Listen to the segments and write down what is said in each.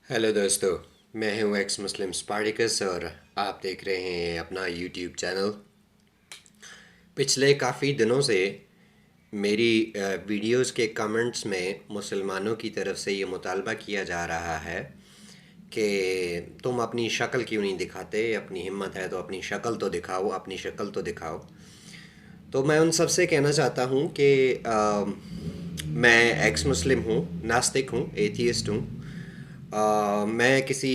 Hello दोस्तों। मैं हूं एक्स मुस्लिम स्पार्टिकस और आप देख रहे हैं अपना यूट्यूब चैनल। पिछले काफ़ी दिनों से मेरी वीडियोस के कमेंट्स में मुसलमानों की तरफ से ये मुतालबा किया जा रहा है कि तुम अपनी शक्ल क्यों नहीं दिखाते, अपनी हिम्मत है तो अपनी शक्ल तो दिखाओ, अपनी शक्ल तो दिखाओ। तो मैं उन सब से कहना चाहता हूँ कि मैं एक्स मुस्लिम हूँ, नास्तिक हूँ, एथियस्ट हूँ। मैं किसी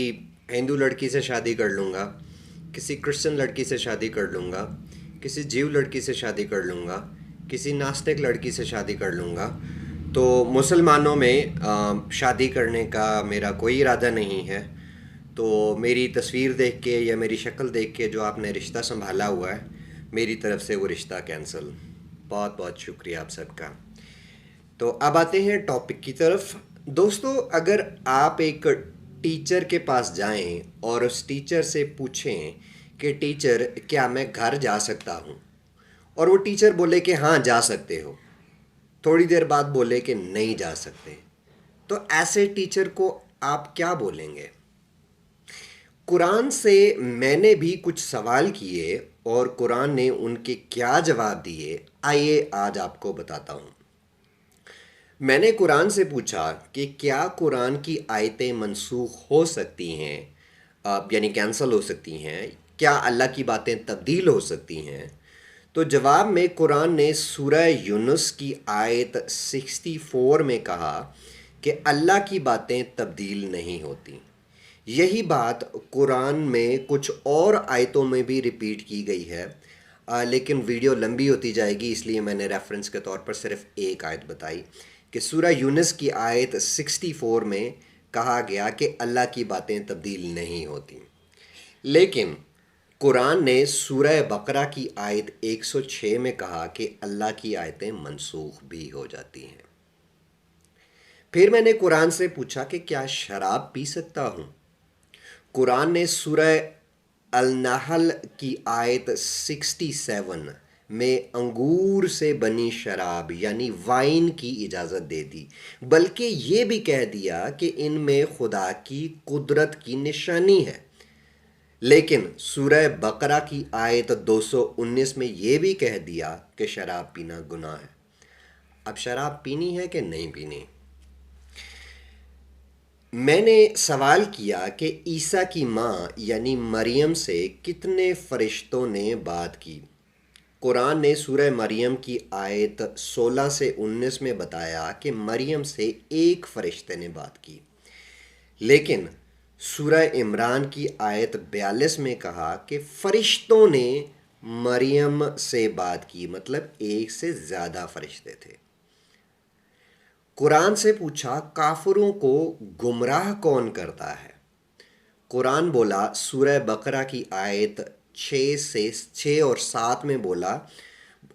हिंदू लड़की से शादी कर लूँगा, किसी क्रिश्चियन लड़की से शादी कर लूँगा, किसी जीव लड़की से शादी कर लूँगा, किसी नास्तिक लड़की से शादी कर लूँगा। तो मुसलमानों में शादी करने का मेरा कोई इरादा नहीं है। तो मेरी तस्वीर देख के या मेरी शक्ल देख के जो आपने रिश्ता संभाला हुआ है, मेरी तरफ से वो रिश्ता कैंसिल। बहुत बहुत शुक्रिया आप सबका। तो अब आते हैं टॉपिक की तरफ। दोस्तों, अगर आप एक टीचर के पास जाएं और उस टीचर से पूछें कि टीचर क्या मैं घर जा सकता हूं, और वो टीचर बोले कि हाँ जा सकते हो, थोड़ी देर बाद बोले कि नहीं जा सकते, तो ऐसे टीचर को आप क्या बोलेंगे? कुरान से मैंने भी कुछ सवाल किए और कुरान ने उनके क्या जवाब दिए, आइए आज आपको बताता हूँ। मैंने कुरान से पूछा कि क्या कुरान की आयतें मनसूख हो सकती हैं, यानी कैंसल हो सकती हैं, क्या अल्लाह की बातें तब्दील हो सकती हैं? तो जवाब में कुरान ने सूरह यूनुस की आयत 64 में कहा कि अल्लाह की बातें तब्दील नहीं होती। यही बात कुरान में कुछ और आयतों में भी रिपीट की गई है, लेकिन वीडियो लंबी होती जाएगी इसलिए मैंने रेफरेंस के तौर पर सिर्फ एक आयत बताई कि सूरह यूनुस की आयत 64 में कहा गया कि अल्लाह की बातें तब्दील नहीं होती। लेकिन कुरान ने सूरह बकरा की आयत 106 में कहा कि अल्लाह की आयतें मनसूख भी हो जाती हैं। फिर मैंने कुरान से पूछा कि क्या शराब पी सकता हूँ? कुरान ने सूरह अल नहल की आयत 67 में अंगूर से बनी शराब यानी वाइन की इजाज़त दे दी, बल्कि ये भी कह दिया कि इनमें खुदा की कुदरत की निशानी है। लेकिन सूरह बकरा की आयत 219 में ये भी कह दिया कि शराब पीना गुनाह है। अब शराब पीनी है कि नहीं पीनी? मैंने सवाल किया कि ईसा की माँ यानी मरियम से कितने फरिश्तों ने बात की। कुरान ने सूरह मरियम की आयत 16 से 19 में बताया कि मरियम से एक फरिश्ते ने बात की। लेकिन सूरह इमरान की आयत 42 में कहा कि फरिश्तों ने मरियम से बात की, मतलब एक से ज़्यादा फरिश्ते थे। कुरान से पूछा काफिरों को गुमराह कौन करता है? कुरान बोला सूरह बकरा की आयत 6 और 7 में बोला,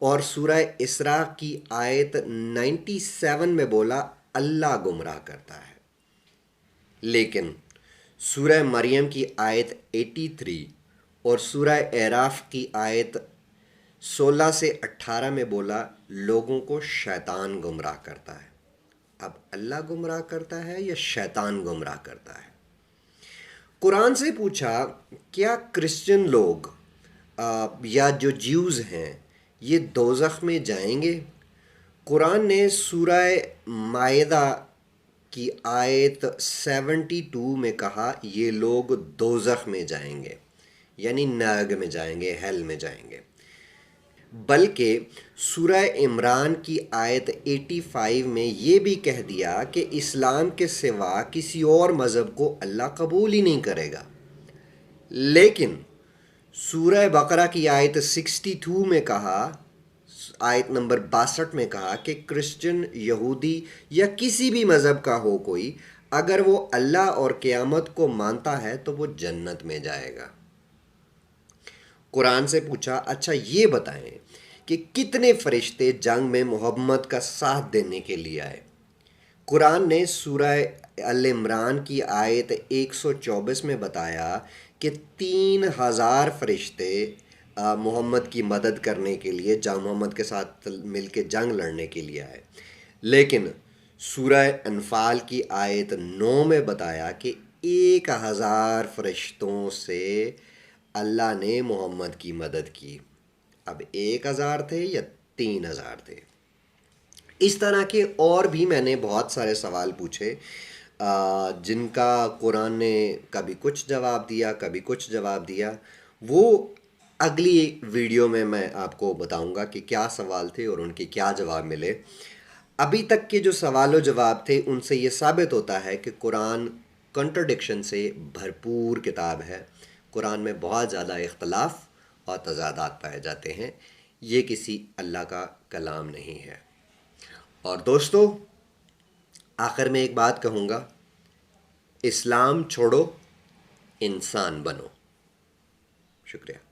और सूरह इसरा की आयत 97 में बोला अल्लाह गुमराह करता है। लेकिन सूरह मरियम की आयत 83 और सूरह एराफ की आयत 16 से 18 में बोला लोगों को शैतान गुमराह करता है। अब अल्लाह गुमराह करता है या शैतान गुमराह करता है? कुरान से पूछा क्या क्रिश्चियन लोग या जो ज्यूज़ हैं ये दोज़ख में जाएंगे? कुरान ने सूरह मायदा की आयत 72 में कहा ये लोग दोज़ख में जाएंगे, यानी नरक में जाएंगे, हेल में जाएंगे। बल्कि सूरह इमरान की आयत 85 में ये भी कह दिया कि इस्लाम के सिवा किसी और मज़हब को अल्लाह कबूल ही नहीं करेगा। लेकिन सूरह बकरा की आयत 62 में कहा, आयत नंबर 62 में कहा कि क्रिश्चियन, यहूदी या किसी भी मज़हब का हो कोई, अगर वो अल्लाह और क़यामत को मानता है तो वो जन्नत में जाएगा। कुरान से पूछा अच्छा ये बताएं कि कितने फरिश्ते जंग में मोहम्मद का साथ देने के लिए आए? कुरान ने सूरह अल इमरान की आयत 124 में बताया कि 3000 फरिश्ते मोहम्मद की मदद करने के लिए मोहम्मद के साथ मिलके जंग लड़ने के लिए आए। लेकिन सूरह अनफाल की आयत 9 में बताया कि 1000 فرشتوں سے اللہ نے محمد کی مدد کی. اب 1000 تھے یا 3000 تھے؟ اس طرح کے اور بھی میں نے بہت سارے سوال پوچھے جن کا قرآن نے کبھی کچھ جواب دیا، کبھی کچھ جواب دیا. وہ اگلی ویڈیو میں آپ کو بتاؤں گا کہ کیا سوال تھے اور ان کے کیا جواب ملے. ابھی تک کے جو سوال و جواب تھے ان سے یہ ثابت ہوتا ہے کہ قرآن کنٹرڈکشن سے بھرپور کتاب ہے. قرآن میں بہت زیادہ اختلاف اور تضادات پائے جاتے ہیں. یہ کسی اللہ کا کلام نہیں ہے. اور دوستو، آخر میں ایک بات کہوں گا، اسلام چھوڑو، انسان بنو. شکریہ.